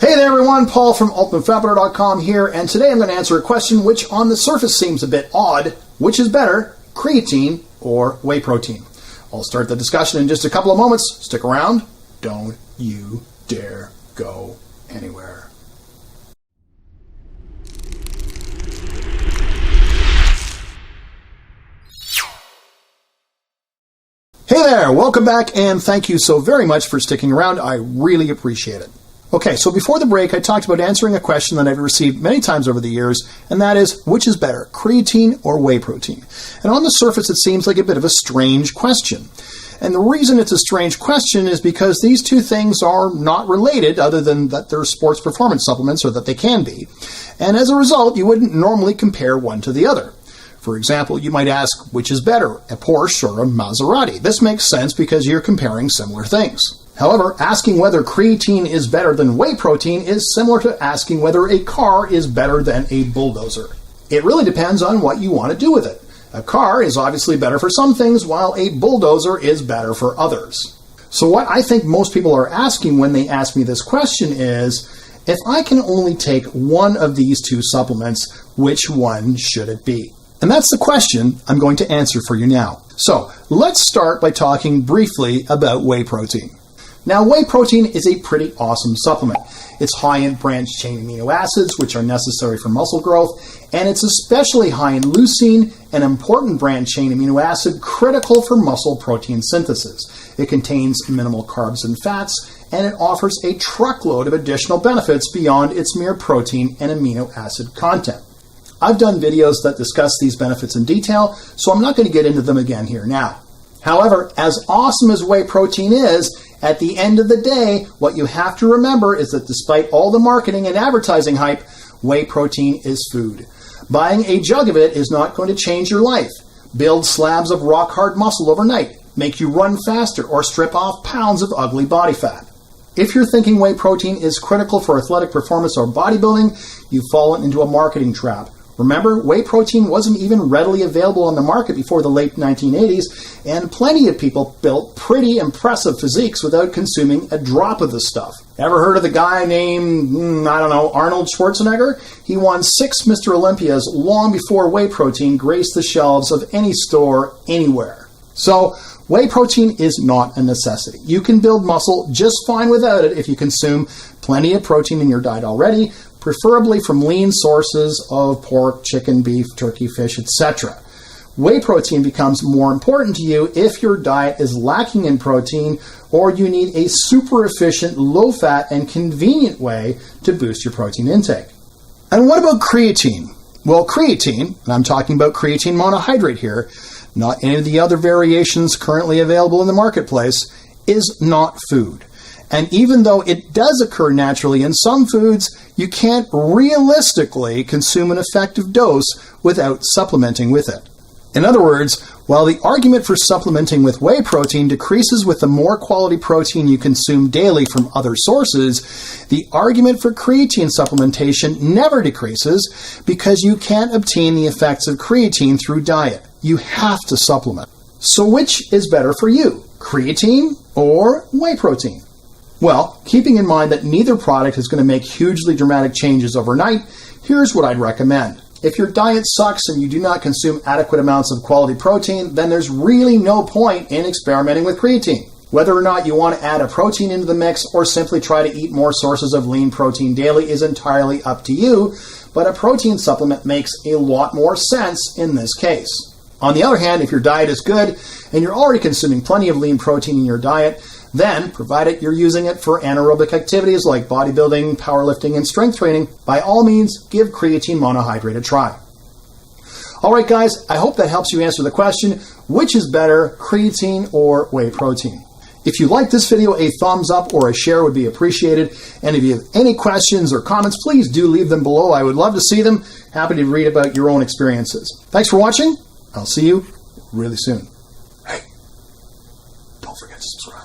Hey there everyone, Paul from UltimateFatBurner.com here, and today I'm going to answer a question which on the surface seems a bit odd. Which is better, creatine or whey protein? I'll start the discussion in just a couple of moments. Stick around. Don't you dare go anywhere. Hey there, welcome back, and thank you so very much for sticking around. I really appreciate it. Okay, so before the break, I talked about answering a question that I've received many times over the years, and that is, which is better, creatine or whey protein? And on the surface, it seems like a bit of a strange question. And the reason it's a strange question is because these two things are not related, other than that they're sports performance supplements, or that they can be. And as a result, you wouldn't normally compare one to the other. For example, you might ask, which is better, a Porsche or a Maserati? This makes sense because you're comparing similar things. However, asking whether creatine is better than whey protein is similar to asking whether a car is better than a bulldozer. It really depends on what you want to do with it. A car is obviously better for some things, while a bulldozer is better for others. So what I think most people are asking when they ask me this question is, if I can only take one of these two supplements, which one should it be? And that's the question I'm going to answer for you now. So let's start by talking briefly about whey protein. Now, whey protein is a pretty awesome supplement. It's high in branched-chain amino acids, which are necessary for muscle growth, and it's especially high in leucine, an important branched-chain amino acid critical for muscle protein synthesis. It contains minimal carbs and fats, and it offers a truckload of additional benefits beyond its mere protein and amino acid content. I've done videos that discuss these benefits in detail, so I'm not going to get into them again here now. However, as awesome as whey protein is, at the end of the day, what you have to remember is that despite all the marketing and advertising hype, whey protein is food. Buying a jug of it is not going to change your life, build slabs of rock-hard muscle overnight, make you run faster, or strip off pounds of ugly body fat. If you're thinking whey protein is critical for athletic performance or bodybuilding, you've fallen into a marketing trap. Remember, whey protein wasn't even readily available on the market before the late 1980s, and plenty of people built pretty impressive physiques without consuming a drop of the stuff. Ever heard of the guy named, Arnold Schwarzenegger? He won 6 Mr. Olympias long before whey protein graced the shelves of any store anywhere. So, whey protein is not a necessity. You can build muscle just fine without it if you consume plenty of protein in your diet already, preferably from lean sources of pork, chicken, beef, turkey, fish, etc. Whey protein becomes more important to you if your diet is lacking in protein or you need a super efficient, low-fat, and convenient way to boost your protein intake. And what about creatine? Well, creatine, and I'm talking about creatine monohydrate here, not any of the other variations currently available in the marketplace, is not food. And even though it does occur naturally in some foods, you can't realistically consume an effective dose without supplementing with it. In other words, while the argument for supplementing with whey protein decreases with the more quality protein you consume daily from other sources, the argument for creatine supplementation never decreases because you can't obtain the effects of creatine through diet. You have to supplement. So which is better for you, creatine or whey protein? Well, keeping in mind that neither product is going to make hugely dramatic changes overnight, here's what I'd recommend. If your diet sucks and you do not consume adequate amounts of quality protein, then there's really no point in experimenting with creatine. Whether or not you want to add a protein into the mix or simply try to eat more sources of lean protein daily is entirely up to you, but a protein supplement makes a lot more sense in this case. On the other hand, if your diet is good and you're already consuming plenty of lean protein in your diet, then, provided you're using it for anaerobic activities like bodybuilding, powerlifting, and strength training, by all means, give creatine monohydrate a try. Alright guys, I hope that helps you answer the question, which is better, creatine or whey protein? If you like this video, a thumbs up or a share would be appreciated. And if you have any questions or comments, please do leave them below. I would love to see them. Happy to read about your own experiences. Thanks for watching. I'll see you really soon. Hey, don't forget to subscribe.